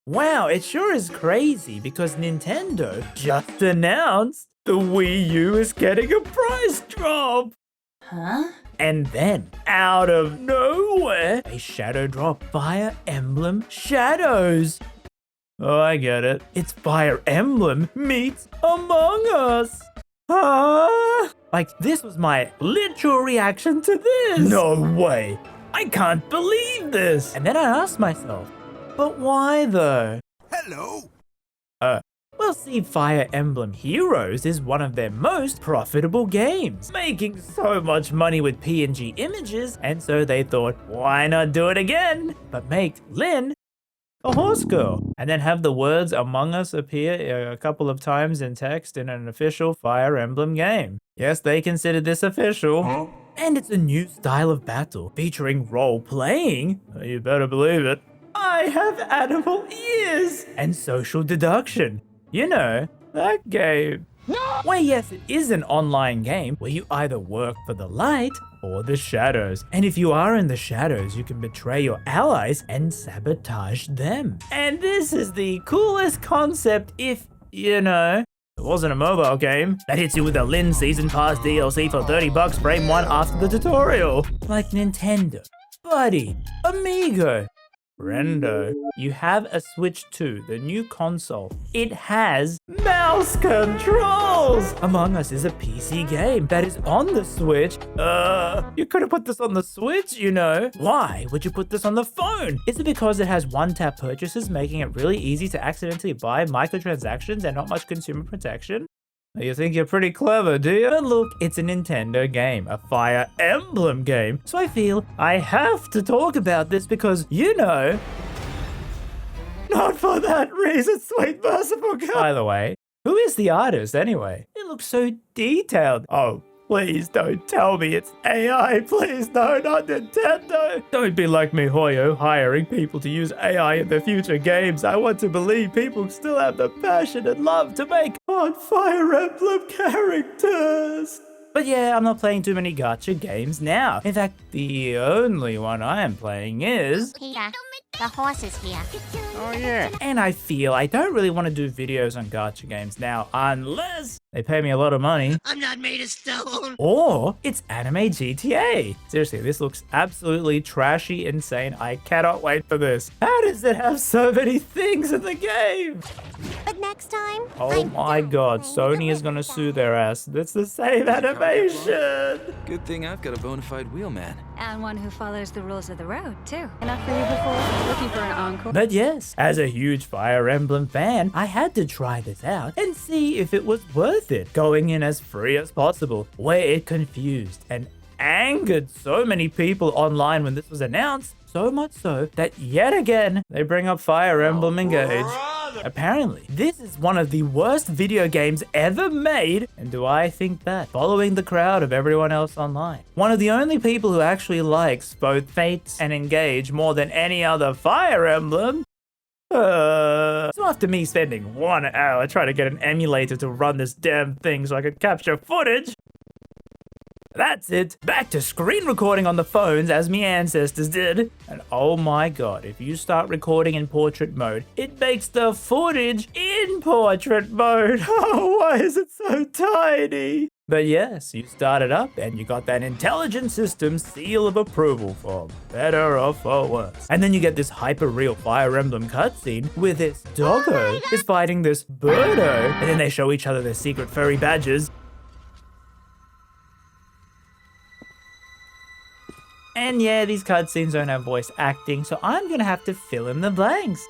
Wow, it sure is crazy because Nintendo just announced the Wii U is getting a price drop. Huh? And then, out of nowhere, a shadow drop Fire Emblem Shadows. Oh, I get it. It's Fire Emblem meets Among Us. Like, this was my literal reaction to this. No way. I can't believe this. And then I asked myself, but why though? Hello. Well, see, Fire Emblem Heroes is one of their most profitable games, making so much money with PNG images, and so they thought, why not do it again? But make Lyn a horse girl, and then have the words Among Us appear a couple of times in text in an official Fire Emblem game. Yes, they considered this official. Huh? And it's a new style of battle featuring role-playing. You better believe it. I have animal ears and social deduction. You know, that game. No! Well, yes, it is an online game where you either work for the light or the shadows. And if you are in the shadows, you can betray your allies and sabotage them. And this is the coolest concept if, you know, it wasn't a mobile game that hits you with a Lyn Season Pass DLC for $30 frame 1 after the tutorial. Like Nintendo, Buddy, Amigo, Rendo. You have a Switch 2, the new console. It has mouse controls! Among Us is a PC game that is on the Switch. You could have put this on the Switch, you know. Why would you put this on the phone? Is it because it has one-tap purchases, making it really easy to accidentally buy microtransactions and not much consumer protection? You think you're pretty clever, do you? But look, it's a Nintendo game, a Fire Emblem game. So I feel I have to talk about this because, you know, not for that reason, sweet merciful God. By the way, who is the artist anyway? It looks so detailed. Oh, please don't tell me it's AI. Please, no, not Nintendo. Don't be like MiHoYo, hiring people to use AI in their future games. I want to believe people still have the passion and love to make on Fire Emblem characters. But yeah, I'm not playing too many gacha games now. In fact, the only one I am playing is... Here. The horse is here. Oh yeah. And I feel I don't really want to do videos on gacha games now unless they pay me a lot of money. I'm not made of stone. Or it's anime GTA. Seriously, this looks absolutely trashy insane. I cannot wait for this. How does it have so many things in the game? But next time, Oh my god, Sony is gonna sue their ass. It's the same animation. Good thing I've got a bona fide wheelman. And one who follows the rules of the road, too. Enough for you before? Looking for an encore? But yes, as a huge Fire Emblem fan, I had to try this out and see if it was worth it, going in as free as possible, where it confused and angered so many people online when this was announced, so much so that yet again, they bring up Fire Emblem Engage. Apparently, this is one of the worst video games ever made, and do I think that? Following the crowd of everyone else online. One of the only people who actually likes both Fates and Engage more than any other Fire Emblem. So after me spending 1 hour trying to get an emulator to run this damn thing so I could capture footage, that's it. Back to screen recording on the phones as me ancestors did. And oh my god, if you start recording in portrait mode, it makes the footage in portrait mode. Oh, why is it so tiny? But yes, you start it up and you got that intelligent system seal of approval for better or for worse. And then you get this hyper-real Fire Emblem cutscene where this doggo is fighting this birdo. And then they show each other their secret furry badges. And yeah, these cutscenes don't have voice acting, so I'm gonna have to fill in the blanks.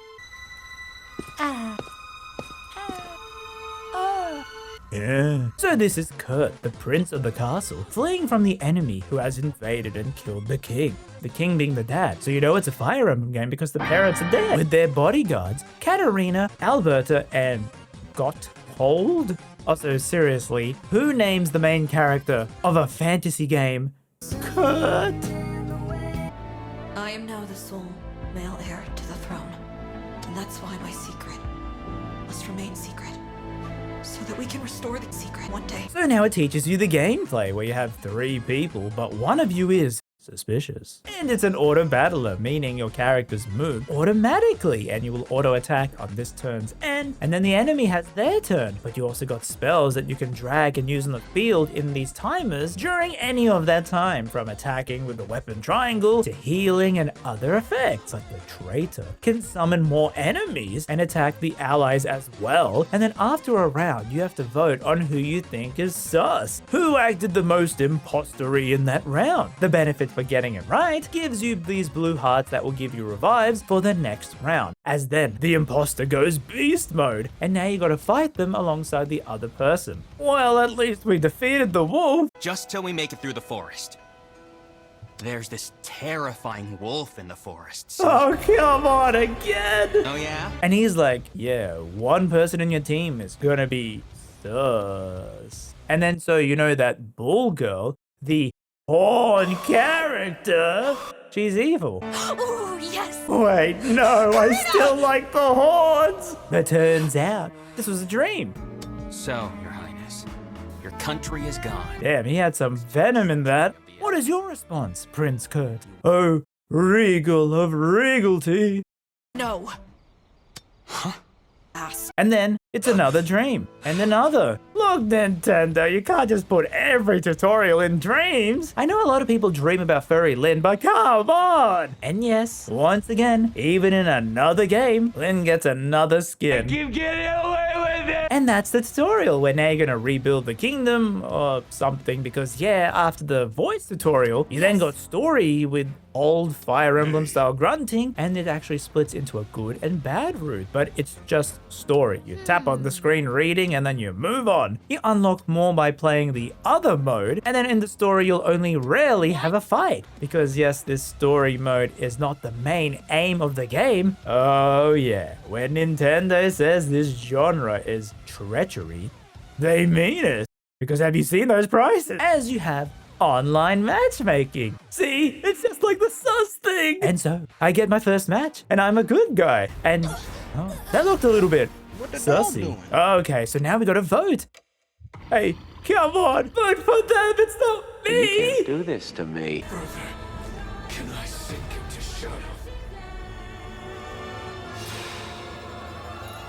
Yeah. So this is Kurt, the prince of the castle, fleeing from the enemy who has invaded and killed the king. The king being the dad. So you know it's a Fire Emblem game because the parents are dead. With their bodyguards, Katarina, Alberta, and Gotthold. Also, seriously, who names the main character of a fantasy game Kurt? I am now the sole male heir to the throne, and that's why my secret must remain secret, so that we can restore the secret one day. So now it teaches you the gameplay where you have 3 people, but one of you is suspicious. And it's an auto battler, meaning your characters move automatically and you will auto attack on this turn's end. And then the enemy has their turn, but you also got spells that you can drag and use on the field in these timers during any of that time, from attacking with the weapon triangle to healing and other effects. Like the traitor can summon more enemies and attack the allies as well. And then after a round, you have to vote on who you think is sus. Who acted the most impostery in that round? The benefit for getting it right gives you these blue hearts that will give you revives for the next round. As then, the imposter goes beast mode, and now you gotta fight them alongside the other person. Well, at least we defeated the wolf. Just till we make it through the forest. There's this terrifying wolf in the forest. So... Oh, come on again. Oh, yeah? And he's like, yeah, one person in your team is gonna be sus. And then so you know that bull girl, the horn character, she's evil. Oh, yes! Wait, no, I still like the horns. But turns out this was a dream. So, Your Highness, your country is gone. Damn, he had some venom in that. What is your response, Prince Kurt? Oh, regal of regalty. No. Huh? Ass. And then it's another dream, and another. Look, Nintendo, you can't just put every tutorial in dreams. I know a lot of people dream about Furry Lyn, but come on. And yes, once again, even in another game, Lyn gets another skin. I keep getting away with it. And that's the tutorial, where now you're gonna rebuild the kingdom or something, because yeah, after the voice tutorial, you then got story with old Fire Emblem style grunting, and it actually splits into a good and bad route, but it's just story. You tap on the screen reading and then you move on. You unlock more by playing the other mode, and then in the story you'll only rarely have a fight, because yes, this story mode is not the main aim of the game. Oh yeah, when Nintendo says this genre is treachery, they mean it. Because have you seen those prices? As you have online matchmaking. See, it's just like the sus thing. And so I get my first match and I'm a good guy. And oh, that looked a little bit sussy. Okay, so now we gotta vote. Hey, come on, vote for them, it's not me. You can't do this to me. Brother, can I sink into shadow?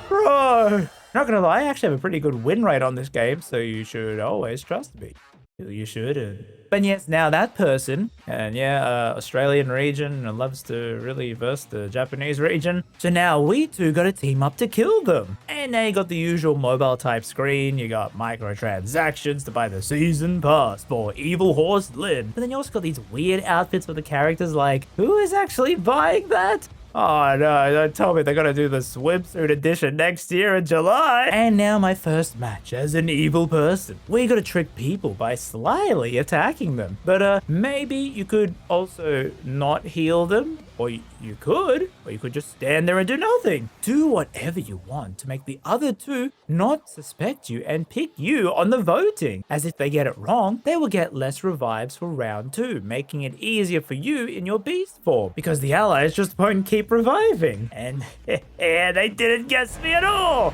Bro, not gonna lie, I actually have a pretty good win rate on this game, so you should always trust me. You shouldn't. But yes, now that person, and yeah, Australian region, and loves to really verse the Japanese region. So now we two gotta team up to kill them. And now you got the usual mobile type screen, you got microtransactions to buy the season pass for Evil Horse Lyn. But then you also got these weird outfits for the characters, like, who is actually buying that? Oh no, don't tell me they're gonna do the swimsuit edition next year in July. And now my first match as an evil person. We gotta trick people by slyly attacking them. But maybe you could also not heal them, or you could just stand there and do nothing. Do whatever you want to make the other two not suspect you and pick you on the voting. As if they get it wrong, they will get less revives for round 2, making it easier for you in your beast form, because the allies just won't keep reviving. And they didn't guess me at all.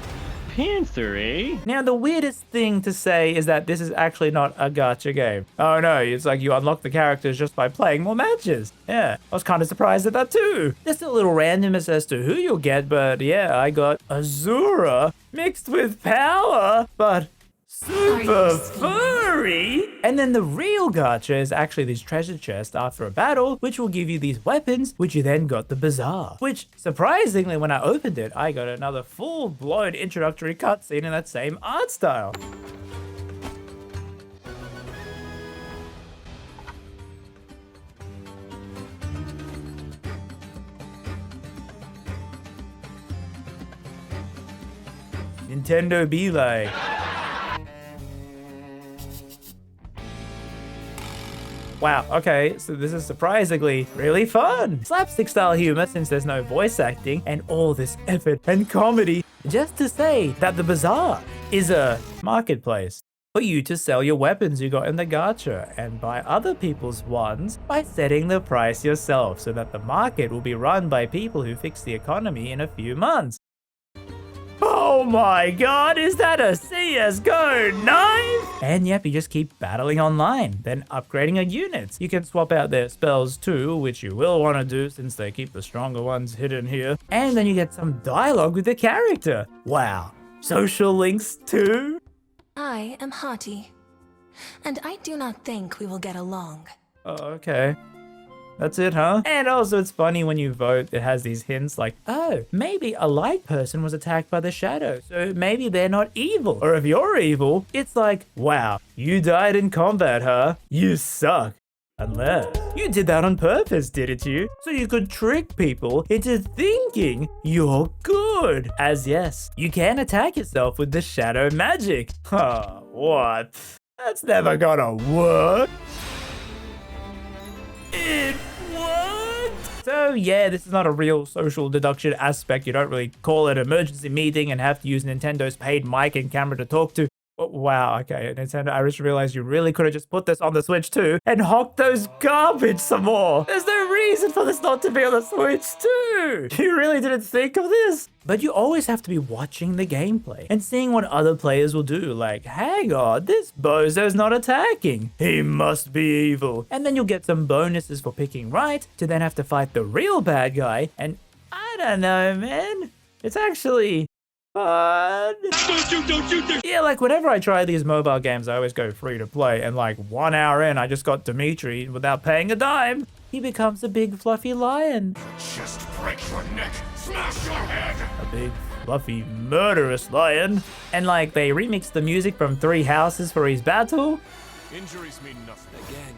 Panther, eh? Now, the weirdest thing to say is that this is actually not a gacha game. Oh no, it's like you unlock the characters just by playing more matches. Yeah, I was kind of surprised at that too. There's still a little randomness as to who you'll get, but yeah, I got Azura mixed with power, but super furry. And then the real gacha is actually this treasure chest after a battle, which will give you these weapons, which you then got the bazaar. Which, surprisingly, when I opened it, I got another full-blown introductory cutscene in that same art style. Nintendo be like... Wow, okay, so this is surprisingly really fun. Slapstick style humor since there's no voice acting, and all this effort and comedy just to say that the bazaar is a marketplace for you to sell your weapons you got in the gacha and buy other people's ones by setting the price yourself, so that the market will be run by people who fix the economy in a few months. Oh my god, is that a CSGO knife? And yep, you just keep battling online, then upgrading your units. You can swap out their spells too, which you will want to do since they keep the stronger ones hidden here. And then you get some dialogue with the character. Wow, social links too? I am haughty, and I do not think we will get along. Oh, okay. That's it, huh? And also it's funny when you vote, it has these hints like, oh, maybe a light person was attacked by the shadow, so maybe they're not evil. Or if you're evil, it's like, wow, you died in combat, huh? You suck. Unless you did that on purpose, didn't you? So you could trick people into thinking you're good. As yes, you can attack yourself with the shadow magic. Huh, what? That's never gonna work. It worked! So yeah, this is not a real social deduction aspect. You don't really call it an emergency meeting and have to use Nintendo's paid mic and camera to talk to. Oh, wow, okay, Nintendo, I just realized you really could have just put this on the Switch too and hocked those garbage some more. There's no reason for this not to be on the Switch too. You really didn't think of this? But you always have to be watching the gameplay and seeing what other players will do. Like, hang on, this bozo's not attacking. He must be evil. And then you'll get some bonuses for picking right to then have to fight the real bad guy. And I don't know, man. It's actually fun. Yeah, like whenever I try these mobile games, I always go free to play. And like 1 hour in, I just got Dimitri without paying a dime. He becomes a big fluffy lion. Just break your neck, smash your head. A big fluffy murderous lion. And like they remixed the music from Three Houses for his battle. Injuries mean nothing. Again,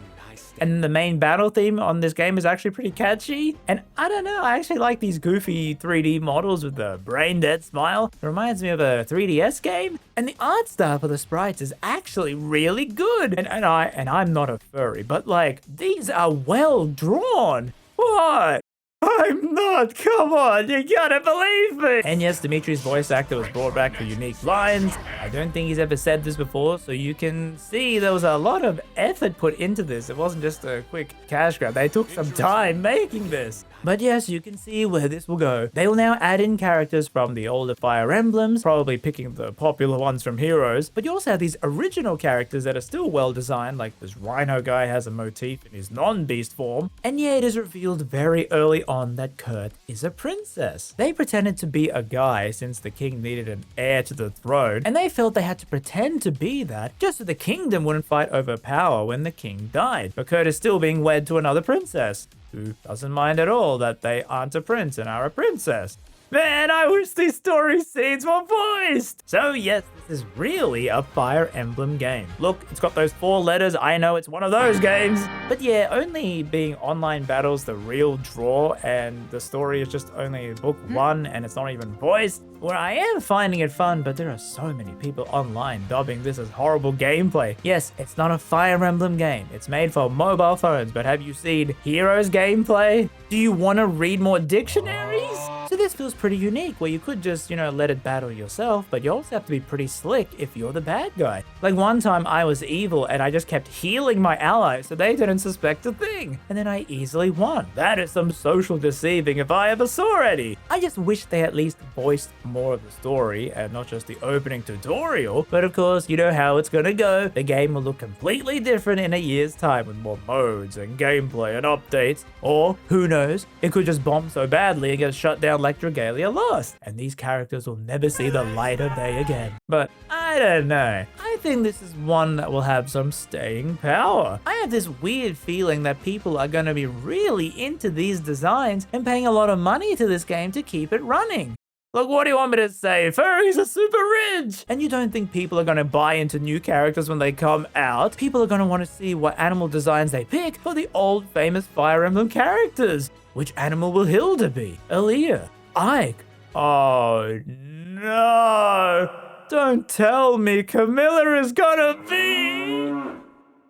And the main battle theme on this game is actually pretty catchy. And I don't know, I actually like these goofy 3D models with the brain dead smile. It reminds me of a 3DS game. And the art style for the sprites is actually really good. And I'm not a furry, but like these are well drawn. What? I'm not, come on, you gotta believe me! And yes, Dimitri's voice actor was brought back for unique lines. I don't think he's ever said this before, so you can see there was a lot of effort put into this. It wasn't just a quick cash grab, they took some time making this. But yes, you can see where this will go. They will now add in characters from the older Fire Emblems, probably picking the popular ones from Heroes, but you also have these original characters that are still well designed, like this Rhino guy has a motif in his non-beast form, and yeah, it is revealed very early on that Kurt is a princess. They pretended to be a guy since the king needed an heir to the throne, and they felt they had to pretend to be that just so the kingdom wouldn't fight over power when the king died. But Kurt is still being wed to another princess, who doesn't mind at all that they aren't a prince and are a princess. Man, I wish these story scenes were voiced! So yes, this is really a Fire Emblem game. Look, it's got those 4 letters, I know it's one of those games. But yeah, only being online battles the real draw, and the story is just only book 1 and it's not even voiced, where I am finding it fun, but there are so many people online dubbing this as horrible gameplay. Yes, it's not a Fire Emblem game. It's made for mobile phones, but have you seen Heroes gameplay? Do you want to read more dictionaries? So this feels pretty unique, where you could just, let it battle yourself, but you also have to be pretty slick if you're the bad guy. Like one time I was evil and I just kept healing my allies so they didn't suspect a thing. And then I easily won. That is some social deceiving if I ever saw any. I just wish they at least voiced more of the story and not just the opening tutorial. But of course, you know how it's gonna go. The game will look completely different in a year's time with more modes and gameplay and updates. Or, who knows, it could just bomb so badly and get shut down like Dragalia Lost, and these characters will never see the light of day again. But I don't know. I think this is one that will have some staying power. I have this weird feeling that people are going to be really into these designs and paying a lot of money to this game to keep it running. Look, what do you want me to say? Furries are super rich! And you don't think people are going to buy into new characters when they come out? People are going to want to see what animal designs they pick for the old famous Fire Emblem characters. Which animal will Hilda be? Aaliyah? Ike? Oh no! Don't tell me Camilla is gonna be...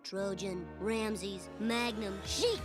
Trojan, Ramses, Magnum, Sheik.